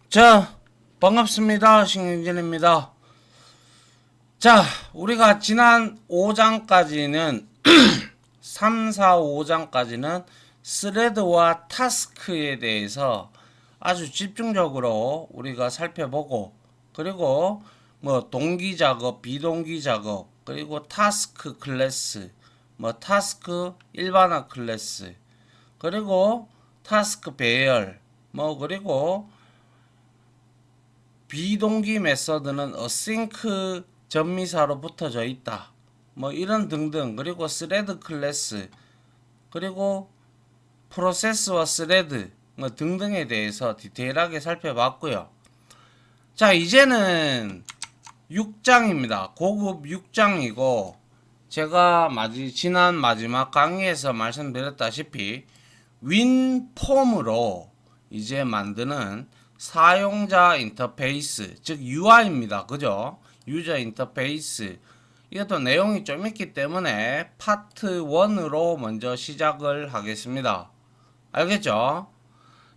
자, 반갑습니다. 신경진입니다. 자, 우리가 지난 5장까지는 3, 4, 5장까지는 스레드와 타스크에 대해서 아주 집중적으로 우리가 살펴보고, 그리고 뭐 동기 작업, 비동기 작업, 그리고 타스크 클래스, 뭐 타스크 일반화 클래스, 그리고 타스크 배열, 뭐 그리고 비동기 메서드는 어싱크 전미사로 붙어져 있다. 뭐 이런 등등. 그리고 스레드 클래스, 그리고 프로세스와 스레드 뭐 등등에 대해서 디테일하게 살펴봤고요. 자, 이제는 6장입니다. 고급 6장이고, 제가 지난 마지막 강의에서 말씀드렸다시피 윈폼으로 이제 만드는 사용자 인터페이스, 즉 UI입니다. 그죠? 유저 인터페이스. 이것도 내용이 좀 있기 때문에 파트 1으로 먼저 시작을 하겠습니다. 알겠죠?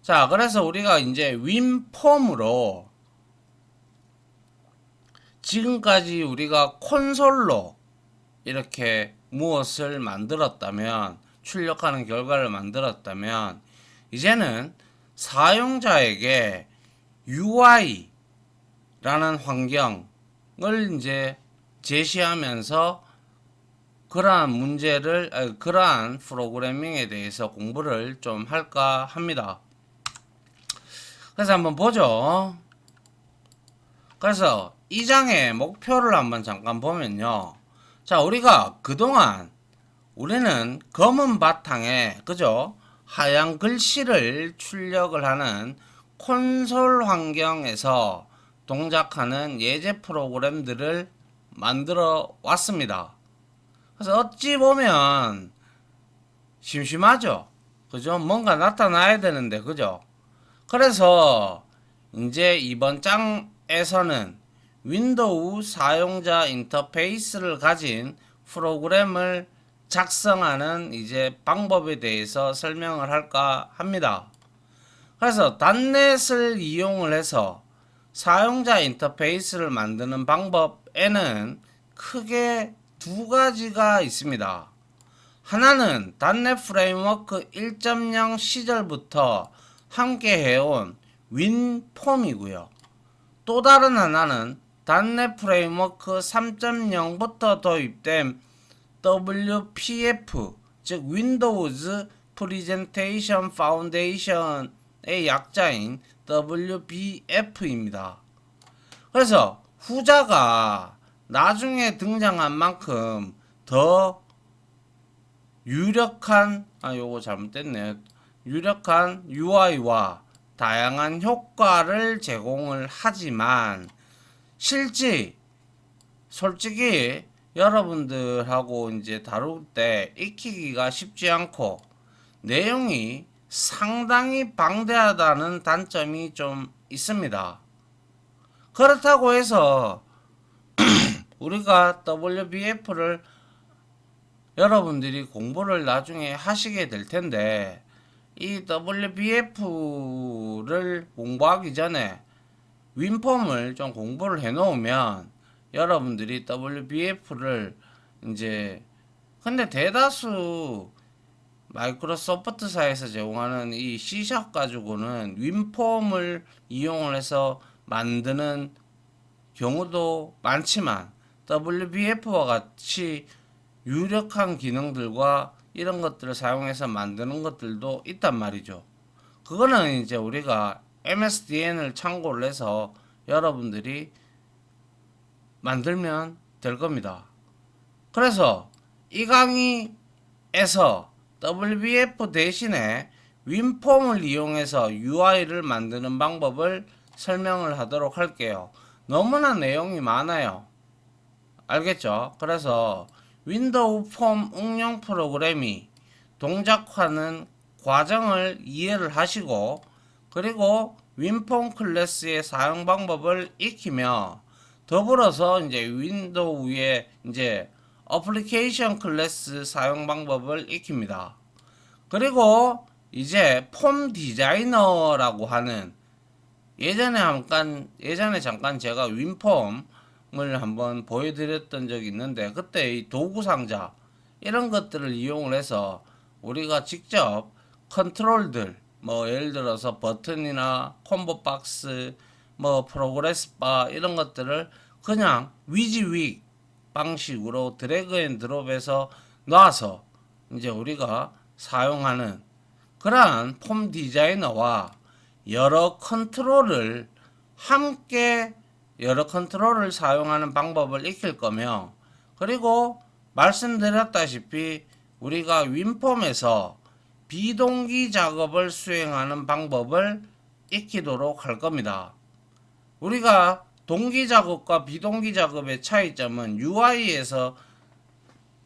자, 그래서 우리가 이제 윈폼으로 지금까지 우리가 콘솔로 이렇게 무엇을 만들었다면, 출력하는 결과를 만들었다면, 이제는 사용자에게 UI라는 환경을 이제 제시하면서 그러한 문제를, 그러한 프로그래밍에 대해서 공부를 좀 할까 합니다. 그래서 한번 보죠. 그래서 이 장의 목표를 한번 잠깐 보면요. 자, 우리가 그동안 우리는 검은 바탕에, 그죠? 하얀 글씨를 출력을 하는 콘솔 환경에서 동작하는 예제 프로그램들을 만들어 왔습니다. 그래서 어찌 보면 심심하죠? 그죠? 뭔가 나타나야 되는데, 그죠? 그래서 이제 이번 장에서는 윈도우 사용자 인터페이스를 가진 프로그램을 작성하는 이제 방법에 대해서 설명을 할까 합니다. 그래서 단넷을 이용을 해서 사용자 인터페이스를 만드는 방법에는 크게 두 가지가 있습니다. 하나는 단넷 프레임워크 1.0 시절부터 함께 해온 윈폼이고요. 또 다른 하나는 단넷 프레임워크 3.0부터 도입된 WPF, 즉 윈도우즈 프리젠테이션 파운데이션의 약자인 WPF입니다. 그래서 후자가 나중에 등장한 만큼 더 요거 잘못됐네요. 유력한 UI와 다양한 효과를 제공을 하지만 솔직히 여러분들하고 이제 다룰 때 익히기가 쉽지 않고 내용이 상당히 방대하다는 단점이 좀 있습니다. 그렇다고 해서 우리가 WBF를 여러분들이 공부를 나중에 하시게 될 텐데, 이 WBF를 공부하기 전에 윈폼을 좀 공부를 해 놓으면 여러분들이 WBF를 이제, 근데 대다수 마이크로소프트사에서 제공하는 이 C샵 가지고는 윈폼을 이용을 해서 만드는 경우도 많지만 WBF와 같이 유력한 기능들과 이런 것들을 사용해서 만드는 것들도 있단 말이죠. 그거는 이제 우리가 MSDN을 참고를 해서 여러분들이 만들면 될 겁니다. 그래서 이 강의에서 WBF 대신에 윈폼을 이용해서 UI를 만드는 방법을 설명을 하도록 할게요. 너무나 내용이 많아요. 알겠죠? 그래서 윈도우 폼 응용 프로그램이 동작하는 과정을 이해를 하시고, 그리고 윈폼 클래스의 사용 방법을 익히며, 더불어서 이제 윈도우의 이제 어플리케이션 클래스 사용 방법을 익힙니다. 그리고 이제 폼 디자이너라고 하는 예전에 잠깐 제가 윈폼을 한번 보여드렸던 적이 있는데, 그때 이 도구 상자 이런 것들을 이용을 해서 우리가 직접 컨트롤들, 뭐 예를 들어서 버튼이나 콤보 박스, 뭐 프로그레스 바 이런 것들을 그냥 위지윅 방식으로 드래그 앤 드롭해서 놔서 이제 우리가 사용하는 그러한 폼 디자이너와 여러 컨트롤을 함께 여러 컨트롤을 사용하는 방법을 익힐 거며, 그리고 말씀드렸다시피 우리가 윈폼에서 비동기 작업을 수행하는 방법을 익히도록 할 겁니다. 우리가 동기 작업과 비동기 작업의 차이점은 UI에서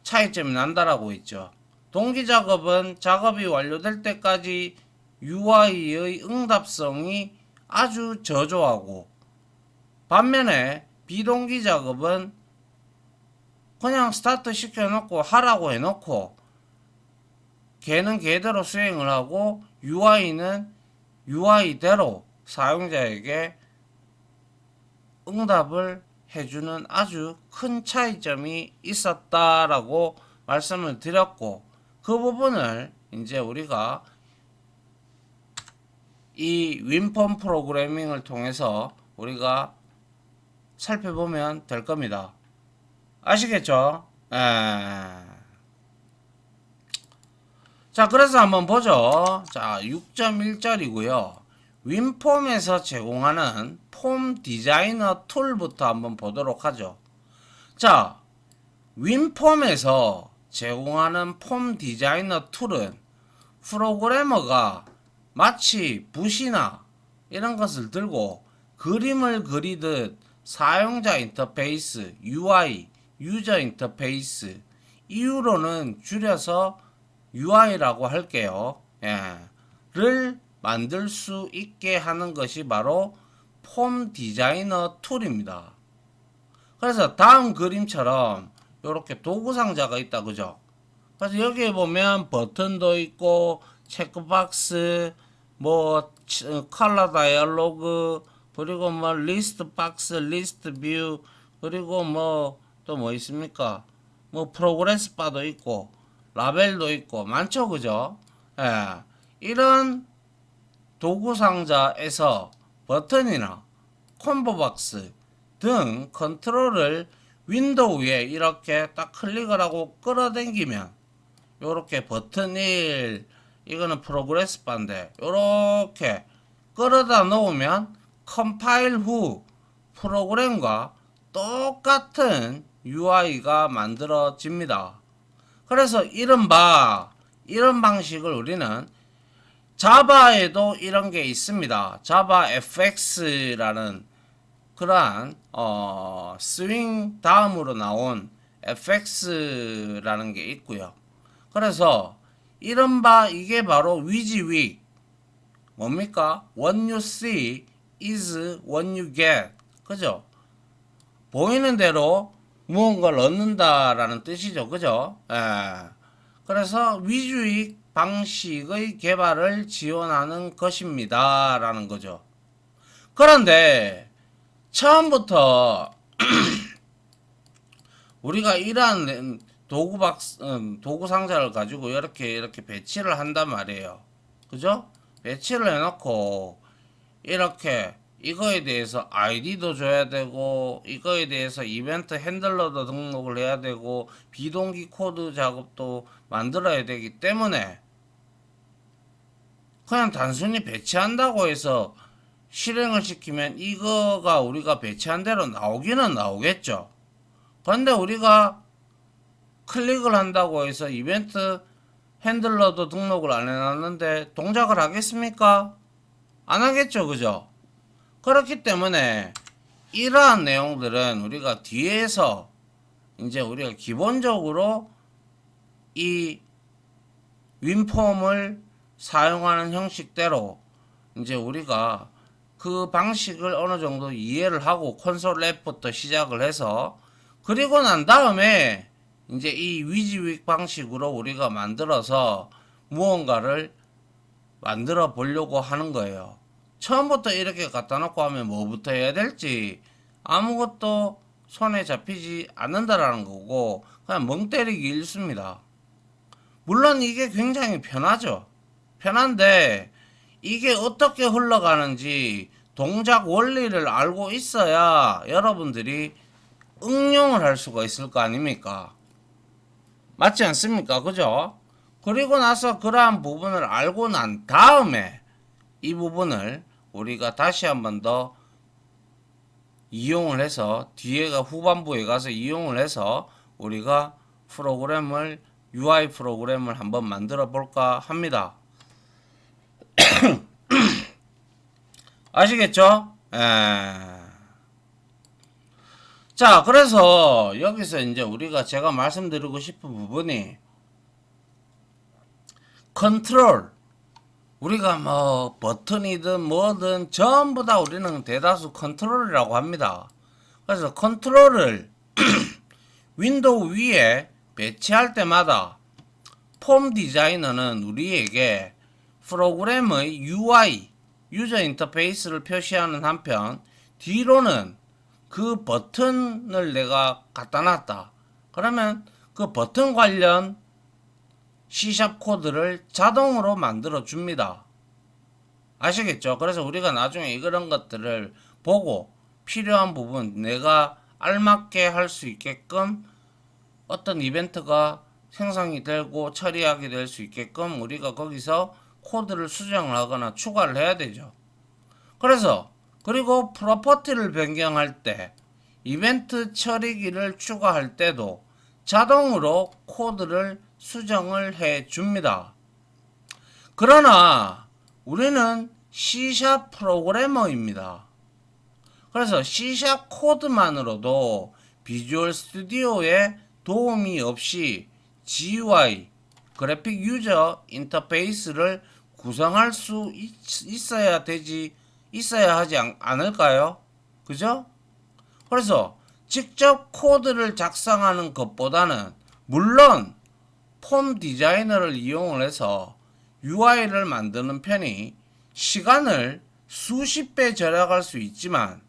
차이점이 난다라고 했죠. 동기 작업은 작업이 완료될 때까지 UI의 응답성이 아주 저조하고, 반면에 비동기 작업은 그냥 스타트 시켜놓고 하라고 해놓고 걔는 걔대로 수행을 하고 UI는 UI대로 사용자에게 응답을 해주는 아주 큰 차이점이 있었다라고 말씀을 드렸고, 그 부분을 이제 우리가 이 윈폼 프로그래밍을 통해서 우리가 살펴보면 될 겁니다. 아시겠죠? 자, 그래서 한번 보죠. 자, 6.1절이고요. 윈폼에서 제공하는 폼 디자이너 툴부터 한번 보도록 하죠. 자, 윈폼에서 제공하는 폼 디자이너 툴은 프로그래머가 마치 붓이나 이런 것을 들고 그림을 그리듯 사용자 인터페이스, UI, 유저 인터페이스, 이유로는 줄여서 UI라고 할게요. 를 만들 수 있게 하는 것이 바로 폼 디자이너 툴입니다. 그래서 다음 그림처럼 이렇게 도구 상자가 있다, 그죠? 그래서 여기에 보면 버튼도 있고 체크박스, 뭐 컬러 다이얼로그, 그리고 뭐 리스트 박스, 리스트 뷰, 그리고 뭐 또 뭐 있습니까? 뭐 프로그레스 바도 있고 라벨도 있고 많죠, 그죠? 이런 도구 상자에서 버튼이나 콤보 박스 등 컨트롤을 윈도우에 이렇게 딱 클릭을 하고 끌어당기면 요렇게 버튼 1, 이거는 프로그레스 바인데 요렇게 끌어다 놓으면 컴파일 후 프로그램과 똑같은 UI가 만들어집니다. 그래서 이런 방식을 우리는 자바에도 이런 게 있습니다. 자바 FX라는 그러한 스윙 다음으로 나온 FX라는 게 있고요. 그래서 이게 바로 위지윅, 뭡니까? What you see is what you get. 그죠? 보이는 대로 무언가를 얻는다라는 뜻이죠. 그죠? 그래서 위주익 방식의 개발을 지원하는 것입니다. 라는 거죠. 그런데 처음부터 우리가 이러한 도구 상자를 가지고 이렇게 배치를 한단 말이에요. 그죠? 배치를 해놓고 이렇게 이거에 대해서 아이디도 줘야 되고 이거에 대해서 이벤트 핸들러도 등록을 해야 되고 비동기 코드 작업도 만들어야 되기 때문에 그냥 단순히 배치한다고 해서 실행을 시키면 이거가 우리가 배치한 대로 나오기는 나오겠죠. 그런데 우리가 클릭을 한다고 해서 이벤트 핸들러도 등록을 안 해놨는데 동작을 하겠습니까? 안 하겠죠, 그죠? 그렇기 때문에 이러한 내용들은 우리가 뒤에서 이제 우리가 기본적으로 이 윈폼을 사용하는 형식대로 이제 우리가 그 방식을 어느 정도 이해를 하고 콘솔 앱부터 시작을 해서 그리고 난 다음에 이제 이 위지윅 방식으로 우리가 만들어서 무언가를 만들어 보려고 하는 거예요. 처음부터 이렇게 갖다 놓고 하면 뭐부터 해야 될지 아무것도 손에 잡히지 않는다라는 거고 그냥 멍 때리기 일쑤입니다. 물론 이게 굉장히 편하죠. 편한데 이게 어떻게 흘러가는지 동작 원리를 알고 있어야 여러분들이 응용을 할 수가 있을 거 아닙니까? 맞지 않습니까? 그죠? 그리고 나서 그러한 부분을 알고 난 다음에 이 부분을 우리가 다시 한번 더 이용을 해서 뒤에가 후반부에 가서 이용을 해서 우리가 프로그램을 UI 프로그램을 한번 만들어 볼까 합니다. 아시겠죠? 자, 그래서 여기서 이제 우리가 제가 말씀드리고 싶은 부분이 컨트롤, 우리가 뭐 버튼이든 뭐든 전부 다 우리는 대다수 컨트롤이라고 합니다. 그래서 컨트롤을 윈도우 위에 배치할 때마다 폼 디자이너는 우리에게 프로그램의 UI, 유저 인터페이스를 표시하는 한편 뒤로는 그 버튼을 내가 갖다 놨다. 그러면 그 버튼 관련 C# 코드를 자동으로 만들어 줍니다. 아시겠죠? 그래서 우리가 나중에 이런 것들을 보고 필요한 부분 내가 알맞게 할 수 있게끔 어떤 이벤트가 생성이 되고 처리하게 될 수 있게끔 우리가 거기서 코드를 수정을 하거나 추가를 해야 되죠. 그래서 그리고 프로퍼티를 변경할 때 이벤트 처리기를 추가할 때도 자동으로 코드를 수정을 해 줍니다. 그러나 우리는 C# 프로그래머입니다. 그래서 C# 코드만으로도 비주얼 스튜디오에 도움이 없이 GUI, 그래픽 유저 인터페이스를 구성할 수 있어야 하지 않을까요? 그죠? 그래서 직접 코드를 작성하는 것보다는 물론 폼 디자이너를 이용을 해서 UI를 만드는 편이 시간을 수십 배 절약할 수 있지만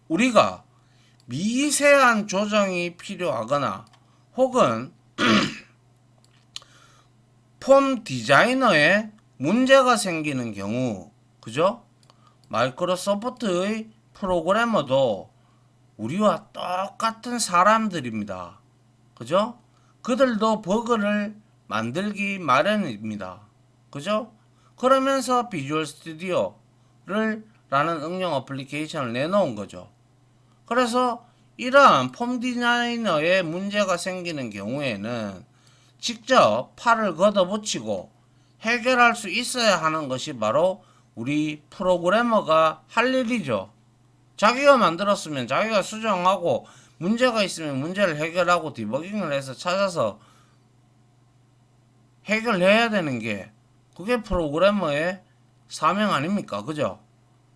우리가 미세한 조정이 필요하거나 혹은 폼 디자이너에 문제가 생기는 경우, 그죠? 마이크로소프트의 프로그래머도 우리와 똑같은 사람들입니다. 그죠? 그들도 버그를 만들기 마련입니다. 그죠? 그러면서 비주얼 스튜디오를 라는 응용 어플리케이션을 내놓은 거죠. 그래서 이러한 폼 디자이너에 문제가 생기는 경우에는 직접 팔을 걷어붙이고 해결할 수 있어야 하는 것이 바로 우리 프로그래머가 할 일이죠. 자기가 만들었으면 자기가 수정하고 문제가 있으면 문제를 해결하고 디버깅을 해서 찾아서 해결해야 되는 게 그게 프로그래머의 사명 아닙니까? 그죠?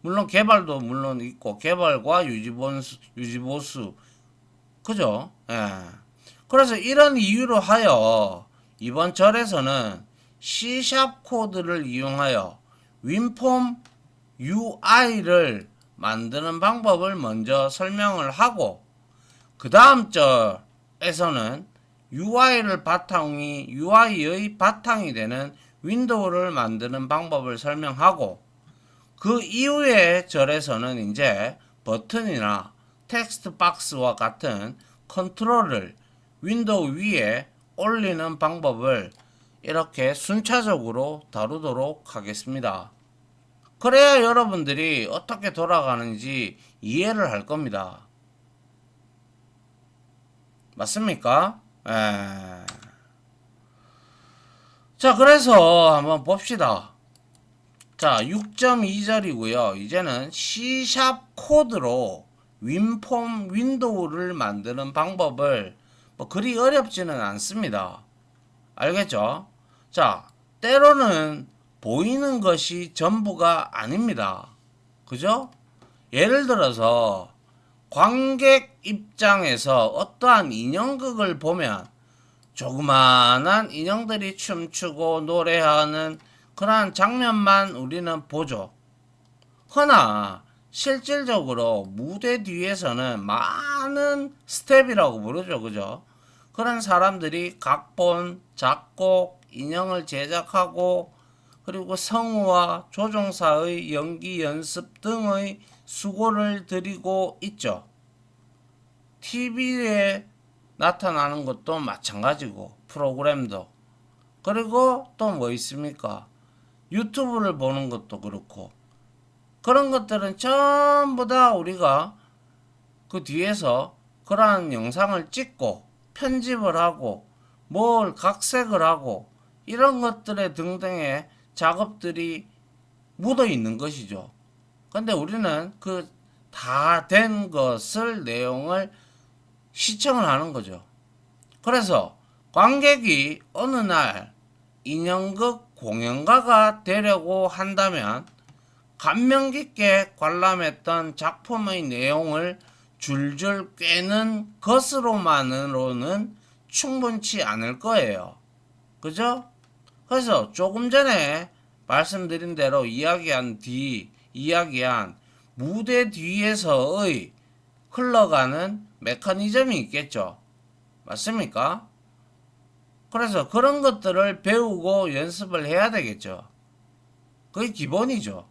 물론 개발도 물론 있고 개발과 유지보수 그죠? 예. 그래서 이런 이유로 하여 이번 절에서는 C# 코드를 이용하여 윈폼 UI를 만드는 방법을 먼저 설명을 하고 그 다음 절에서는 UI의 바탕이 되는 윈도우를 만드는 방법을 설명하고 그 이후의 절에서는 이제 버튼이나 텍스트 박스와 같은 컨트롤을 윈도우 위에 올리는 방법을 이렇게 순차적으로 다루도록 하겠습니다. 그래야 여러분들이 어떻게 돌아가는지 이해를 할 겁니다. 맞습니까? 자, 그래서 한번 봅시다. 자, 6.2절이고요. 이제는 C# 코드로 윈폼 윈도우를 만드는 방법을 뭐 그리 어렵지는 않습니다. 알겠죠? 자, 때로는 보이는 것이 전부가 아닙니다. 그죠? 예를 들어서 관객 입장에서 어떠한 인형극을 보면 조그만한 인형들이 춤추고 노래하는 그러한 장면만 우리는 보죠. 허나 실질적으로 무대 뒤에서는 많은 스텝이라고 부르죠. 그죠? 그런 사람들이 각본, 작곡, 인형을 제작하고 그리고 성우와 조종사의 연기 연습 등의 수고를 들이고 있죠. TV에 나타나는 것도 마찬가지고 프로그램도 그리고 또 뭐 있습니까? 유튜브를 보는 것도 그렇고 그런 것들은 전부 다 우리가 그 뒤에서 그러한 영상을 찍고 편집을 하고 뭘 각색을 하고 이런 것들의 등등의 작업들이 묻어 있는 것이죠. 근데 우리는 그 다 된 것을 내용을 시청을 하는 거죠. 그래서 관객이 어느 날 인형극 공연가가 되려고 한다면 감명 깊게 관람했던 작품의 내용을 줄줄 꿰는 것으로만으로는 충분치 않을 거예요. 그죠? 그래서 조금 전에 말씀드린 대로 이야기한 무대 뒤에서의 흘러가는 메커니즘이 있겠죠. 맞습니까? 그래서 그런 것들을 배우고 연습을 해야 되겠죠. 그게 기본이죠.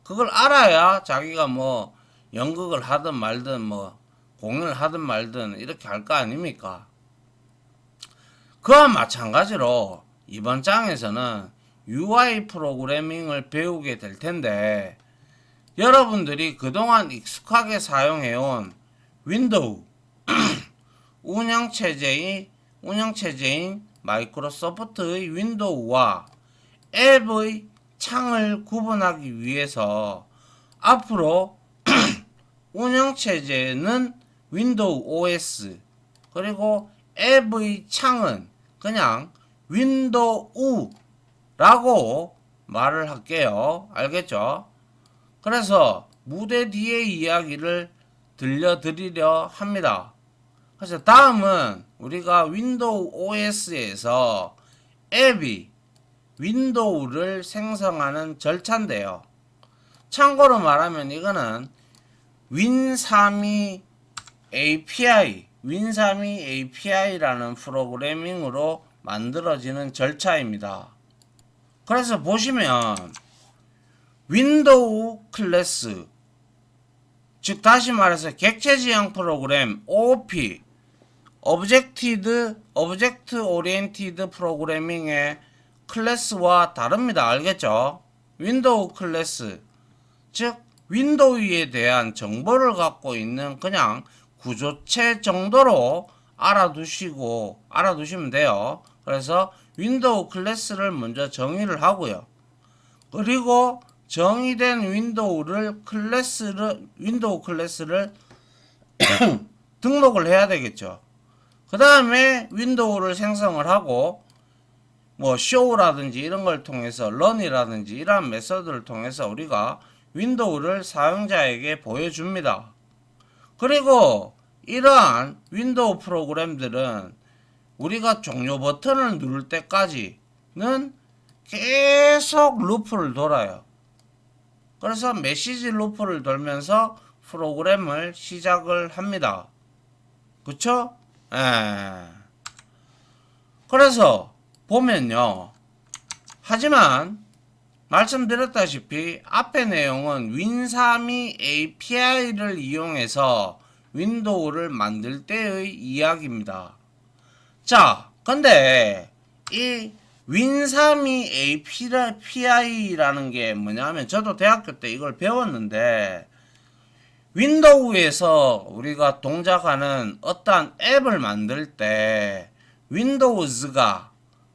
그걸 알아야 자기가 뭐 연극을 하든 말든 뭐 공연을 하든 말든 이렇게 할 거 아닙니까? 그와 마찬가지로 이번 장에서는 UI 프로그래밍을 배우게 될 텐데 여러분들이 그동안 익숙하게 사용해온 윈도우 운영체제인 마이크로소프트의 윈도우와 앱의 창을 구분하기 위해서 앞으로 운영체제는 윈도우 OS 그리고 앱의 창은 그냥 윈도우라고 말을 할게요. 알겠죠? 그래서 무대 뒤의 이야기를 들려드리려 합니다. 그래서 다음은 우리가 윈도우 OS에서 앱이 윈도우를 생성하는 절차인데요. 참고로 말하면 이거는 윈32 API라는 프로그래밍으로 만들어지는 절차입니다. 그래서 보시면 윈도우 클래스, 즉 다시 말해서 객체 지향 프로그램 OOP, 오브젝트 오리엔티드 프로그래밍의 클래스와 다릅니다. 알겠죠? 윈도우 클래스, 즉 윈도우에 대한 정보를 갖고 있는 그냥 구조체 정도로 알아두시면 돼요. 그래서 윈도우 클래스를 먼저 정의를 하고요. 그리고 정의된 윈도우 클래스를 등록을 해야 되겠죠. 그 다음에 윈도우를 생성을 하고 뭐 show라든지 이런 걸 통해서 run이라든지 이러한 메서드를 통해서 우리가 윈도우를 사용자에게 보여줍니다. 그리고 이러한 윈도우 프로그램들은 우리가 종료 버튼을 누를 때까지는 계속 루프를 돌아요. 그래서 메시지 루프를 돌면서 프로그램을 시작을 합니다. 그쵸? 그래서 보면요. 하지만 말씀드렸다시피 앞의 내용은 윈32 API를 이용해서 윈도우를 만들 때의 이야기입니다. 자, 근데 이 윈32 API라는 게 뭐냐면 저도 대학교 때 이걸 배웠는데 윈도우에서 우리가 동작하는 어떠한 앱을 만들 때 윈도우즈가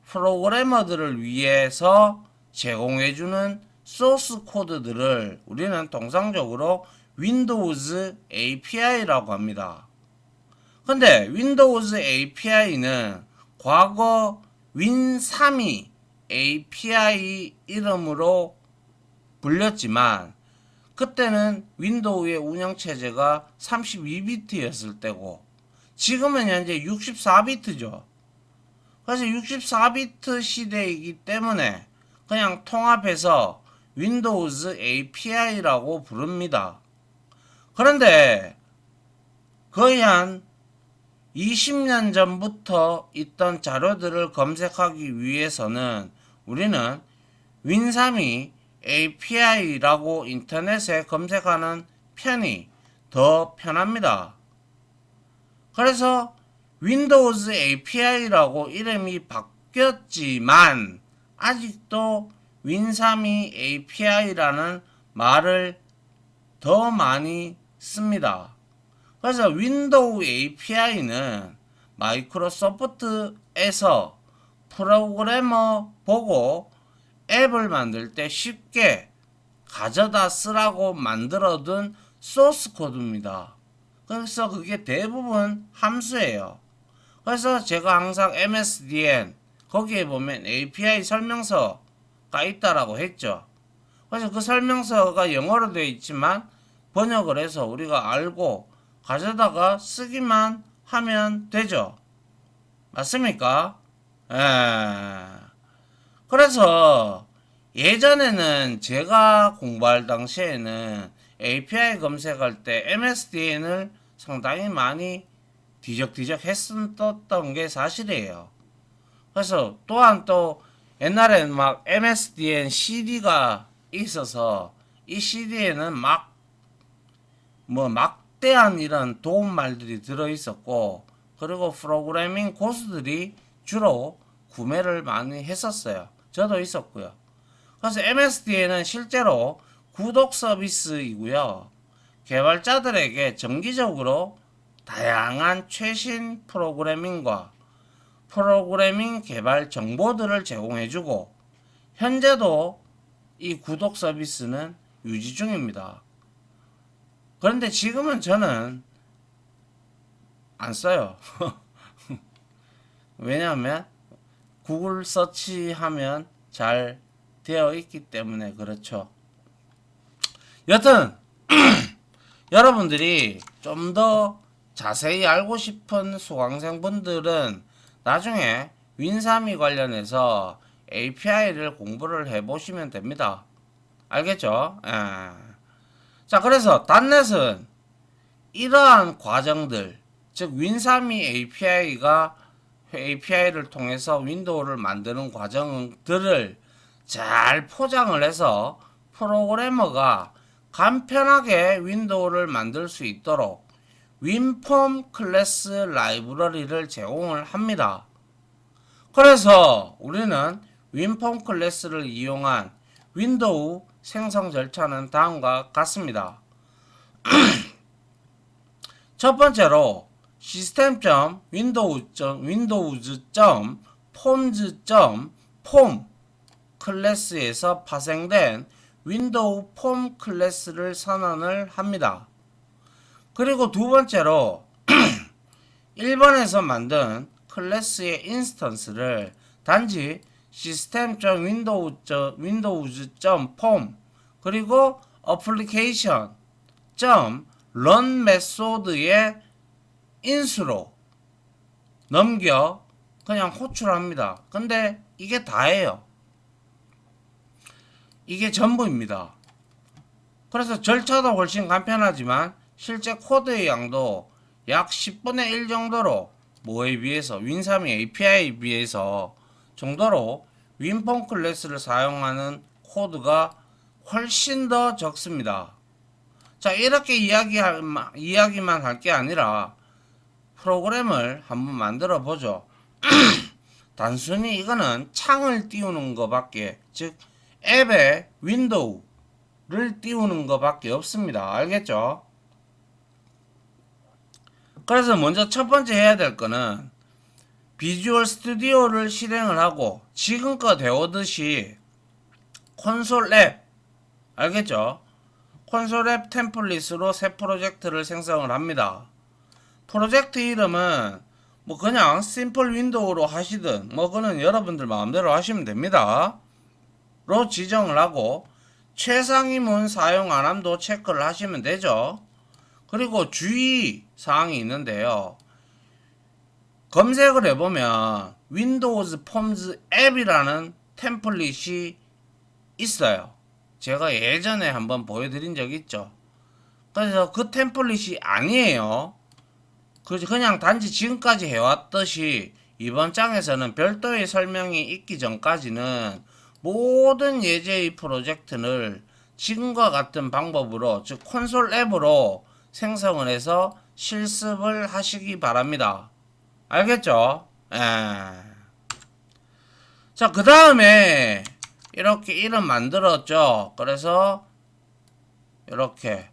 프로그래머들을 위해서 제공해주는 소스 코드들을 우리는 통상적으로 윈도우즈 API라고 합니다. 근데 윈도우즈 API는 과거 윈32 API 이름으로 불렸지만 그때는 윈도우의 운영체제가 32비트였을 때고 지금은 현재 64비트죠. 그래서 64비트 시대이기 때문에 그냥 통합해서 윈도우즈 API라고 부릅니다. 그런데 거의 한 20년 전부터 있던 자료들을 검색하기 위해서는 우리는 윈3이 API라고 인터넷에 검색하는 편이 더 편합니다. 그래서 윈도우즈 API라고 이름이 바뀌었지만 아직도 윈3이 API라는 말을 더 많이 씁니다. 그래서 윈도우 API는 마이크로소프트에서 프로그래머 보고 앱을 만들 때 쉽게 가져다 쓰라고 만들어둔 소스 코드입니다. 그래서 그게 대부분 함수예요. 그래서 제가 항상 MSDN 거기에 보면 API 설명서가 있다라고 했죠. 그래서 그 설명서가 영어로 되어 있지만 번역을 해서 우리가 알고 가져다가 쓰기만 하면 되죠. 맞습니까? 그래서 예전에는 제가 공부할 당시에는 API 검색할 때 MSDN을 상당히 많이 뒤적뒤적 했었던 게 사실이에요. 그래서 또한 또 옛날에는 막 MSDN CD가 있어서 이 CD에는 막대한 이런 도움말들이 들어있었고, 그리고 프로그래밍 고수들이 주로 구매를 많이 했었어요. 저도 있었고요. 그래서 MSDN은 실제로 구독 서비스이고요. 개발자들에게 정기적으로 다양한 최신 프로그래밍과 프로그래밍 개발 정보들을 제공해주고, 현재도 이 구독 서비스는 유지 중입니다. 그런데 지금은 저는 안 써요. 왜냐하면 구글 서치하면 잘 되어 있기 때문에 그렇죠. 여튼 여러분들이 좀 더 자세히 알고 싶은 수강생분들은 나중에 윈3이 관련해서 API를 공부를 해보시면 됩니다. 알겠죠? 자, 그래서 단넷은 이러한 과정들, 즉 윈3이 API를 통해서 윈도우를 만드는 과정들을 잘 포장을 해서 프로그래머가 간편하게 윈도우를 만들 수 있도록 윈폼 클래스 라이브러리를 제공을 합니다. 그래서 우리는 윈폼 클래스를 이용한 윈도우 생성 절차는 다음과 같습니다. 첫 번째로 system.windows.forms.form 클래스에서 파생된 윈도우 폼 클래스를 선언을 합니다. 그리고 두 번째로 1번에서 만든 클래스의 인스턴스를 단지 system.windows.form 그리고 application.run 메소드의 인수로 넘겨 그냥 호출합니다. 근데 이게 다예요. 이게 전부입니다. 그래서 절차도 훨씬 간편하지만 실제 코드의 양도 약 10분의 1 정도로 뭐에 비해서 윈3이 API에 비해서 정도로 윈폼 클래스를 사용하는 코드가 훨씬 더 적습니다. 자, 이렇게 이야기만 할 게 아니라 프로그램을 한번 만들어 보죠. 단순히 이거는 창을 띄우는 것밖에, 즉 앱에 윈도우를 띄우는 것밖에 없습니다. 알겠죠? 그래서 먼저 첫 번째 해야 될 거는 비주얼 스튜디오를 실행을 하고 지금껏 해오듯이 콘솔 앱, 알겠죠? 콘솔 앱 템플릿으로 새 프로젝트를 생성을 합니다. 프로젝트 이름은 뭐 그냥 심플 윈도우로 하시든 뭐 그는 여러분들 마음대로 하시면 됩니다. 로 지정을 하고 최상위문 사용 안함도 체크를 하시면 되죠. 그리고 주의 사항이 있는데요. 검색을 해보면 윈도우즈 폼즈 앱이라는 템플릿이 있어요. 제가 예전에 한번 보여드린 적 있죠. 그래서 그 템플릿이 아니에요. 그냥 단지 지금까지 해왔듯이 이번 장에서는 별도의 설명이 있기 전까지는 모든 예제의 프로젝트를 지금과 같은 방법으로, 즉 콘솔 앱으로 생성을 해서 실습을 하시기 바랍니다. 알겠죠? 예. 자, 그 다음에 이렇게 이름 만들었죠. 그래서 이렇게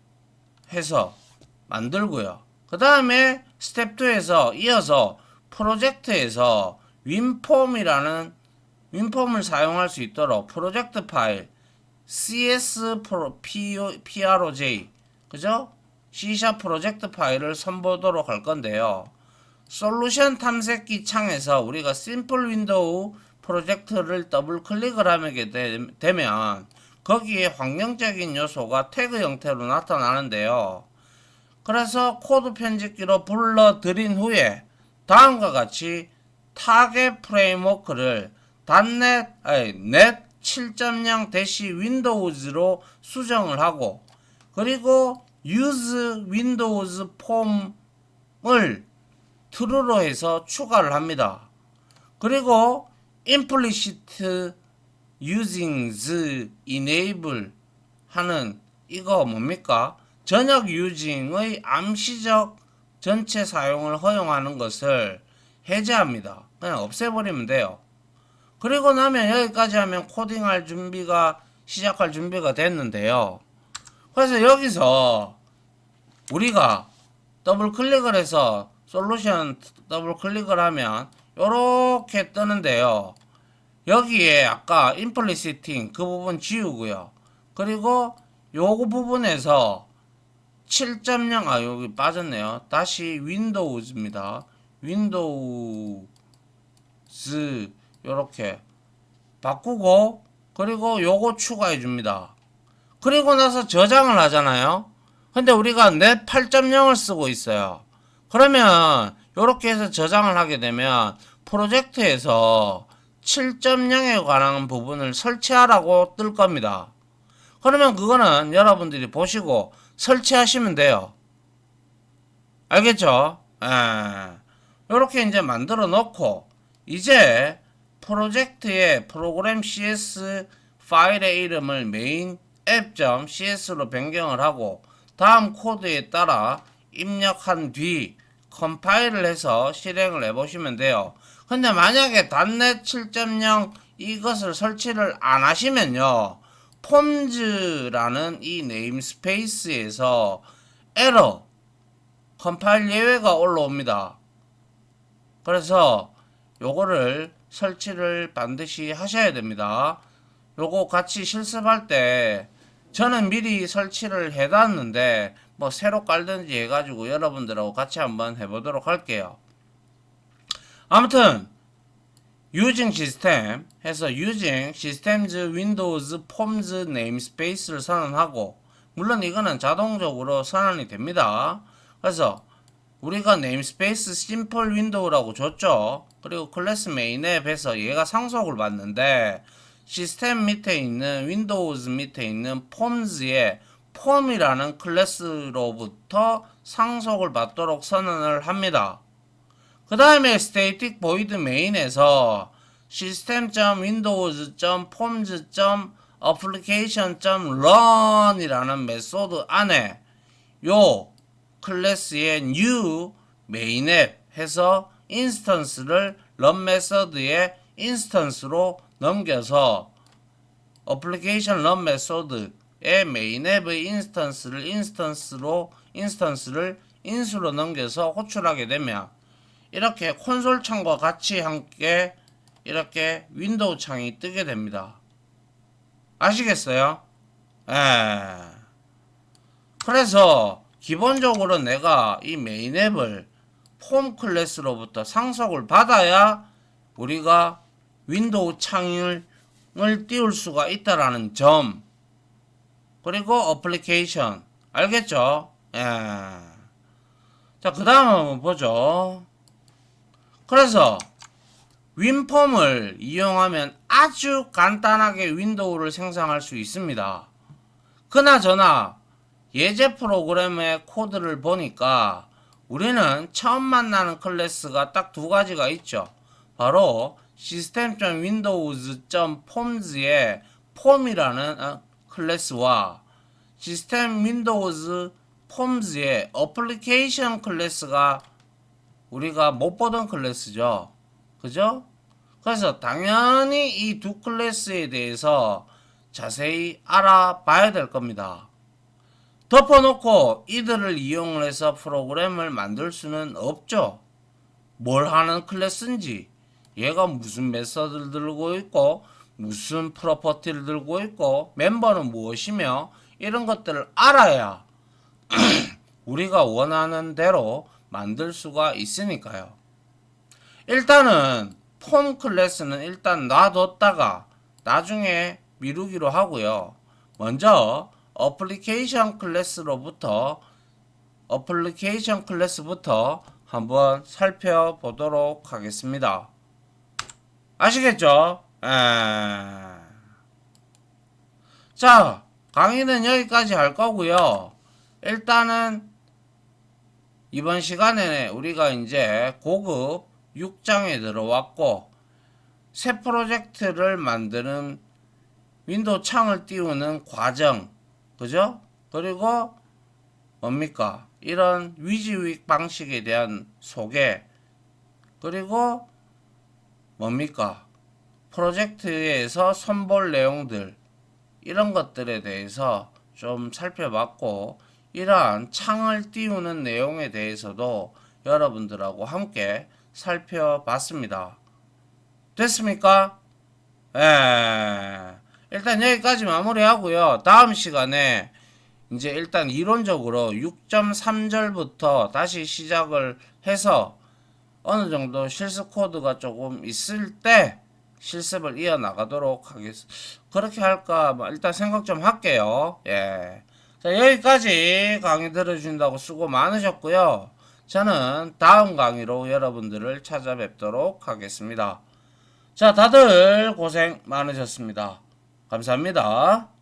해서 만들고요. 그 다음에 스텝 2에서 이어서 프로젝트에서 윈폼이라는 윈폼을 사용할 수 있도록 프로젝트 파일 CSPROJ 그죠? C# 프로젝트 파일을 선보도록 할 건데요. 솔루션 탐색기 창에서 우리가 심플 윈도우 프로젝트를 더블 클릭을 하게 되면 거기에 환경적인 요소가 태그 형태로 나타나는데요. 그래서 코드 편집기로 불러들인 후에 다음과 같이 타겟 프레임워크를 넷 7.0-windows로 수정을 하고, 그리고 use windows 폼을 true로 해서 추가를 합니다. 그리고 implicit using the enable 하는 이거 뭡니까? 전역 유징의 암시적 전체 사용을 허용하는 것을 해제합니다. 그냥 없애버리면 돼요. 그리고 나면 여기까지 하면 코딩할 준비가 시작할 준비가 됐는데요. 그래서 여기서 우리가 더블 클릭을 해서 솔루션 더블 클릭을 하면 이렇게 뜨는데요. 여기에 아까 impliciting 그 부분 지우고요. 그리고 요거 부분에서 7.0 여기 빠졌네요. 다시 윈도우즈입니다. 윈도우즈 요렇게 바꾸고, 그리고 요거 추가해 줍니다. 그리고 나서 저장을 하잖아요. 근데 우리가 넷 8.0을 쓰고 있어요. 그러면 요렇게 해서 저장을 하게 되면 프로젝트에서 7.0에 관한 부분을 설치하라고 뜰 겁니다. 그러면 그거는 여러분들이 보시고 설치하시면 돼요. 알겠죠? 요렇게 이제 만들어 놓고, 이제 프로젝트의 프로그램 CS 파일의 이름을 main app.cs로 변경을 하고 다음 코드에 따라 입력한 뒤 컴파일을 해서 실행을 해보시면 돼요. 근데 만약에 .NET 7.0 이것을 설치를 안 하시면요, 폼즈라는 이 네임스페이스에서 에러 컴파일 예외가 올라옵니다. 그래서 요거를 설치를 반드시 하셔야 됩니다. 요거 같이 실습할 때 저는 미리 설치를 해놨는데 뭐 새로 깔든지 해가지고 여러분들하고 같이 한번 해보도록 할게요. 아무튼 using system 해서 using systems windows forms namespace를 선언하고, 물론 이거는 자동적으로 선언이 됩니다. 그래서 우리가 네임스페이스 심플 윈도우라고 줬죠. 그리고 클래스 메인 앱에서 얘가 상속을 받는데 시스템 밑에 있는 윈도우즈 밑에 있는 폼즈에 폼이라는 클래스로부터 상속을 받도록 선언을 합니다. 그 다음에 static void main에서 system.windows.forms.application.run 이라는 메소드 안에 요 클래스의 new main app 해서 인스턴스를 run 메서드의 인스턴스로 넘겨서 application run 메소드의 main app의 인스턴스를 인수로 넘겨서 호출하게 되면 이렇게 콘솔 창과 같이 함께 이렇게 윈도우 창이 뜨게 됩니다. 아시겠어요? 그래서 기본적으로 내가 이 메인 앱을 폼 클래스로부터 상속을 받아야 우리가 윈도우 창을 띄울 수가 있다라는 점, 그리고 어플리케이션 알겠죠? 자, 그 다음 한번 보죠. 그래서 윈폼을 이용하면 아주 간단하게 윈도우를 생성할 수 있습니다. 그나저나 예제 프로그램의 코드를 보니까 우리는 처음 만나는 클래스가 딱 두 가지가 있죠. 바로 system.windows.forms의 폼이라는 클래스와 시스템 윈도우즈 폼즈의 어플리케이션 클래스가 우리가 못 보던 클래스죠. 그죠? 그래서 당연히 이 두 클래스에 대해서 자세히 알아봐야 될 겁니다. 덮어놓고 이들을 이용해서 프로그램을 만들 수는 없죠. 뭘 하는 클래스인지, 얘가 무슨 메서드를 들고 있고 무슨 프로퍼티를 들고 있고 멤버는 무엇이며 이런 것들을 알아야 우리가 원하는 대로 만들 수가 있으니까요. 일단은 폼 클래스는 일단 놔뒀다가 나중에 미루기로 하고요. 먼저 어플리케이션 클래스부터 한번 살펴보도록 하겠습니다. 아시겠죠? 자, 강의는 여기까지 할 거고요. 일단은 이번 시간에 우리가 이제 고급 6장에 들어왔고 새 프로젝트를 만드는 윈도우 창을 띄우는 과정, 그죠? 그리고 뭡니까? 이런 위지윅 방식에 대한 소개, 그리고 뭡니까? 프로젝트에서 손볼 내용들, 이런 것들에 대해서 좀 살펴봤고, 이러한 창을 띄우는 내용에 대해서도 여러분들하고 함께 살펴봤습니다. 됐습니까? 일단 여기까지 마무리하고요. 다음 시간에 이제 일단 이론적으로 6.3절부터 다시 시작을 해서 어느 정도 실습 코드가 조금 있을 때 실습을 이어나가도록 하겠습니다. 그렇게 할까 일단 생각 좀 할게요. 예. 자, 여기까지 강의 들어주신다고 수고 많으셨고요. 저는 다음 강의로 여러분들을 찾아뵙도록 하겠습니다. 자, 다들 고생 많으셨습니다. 감사합니다.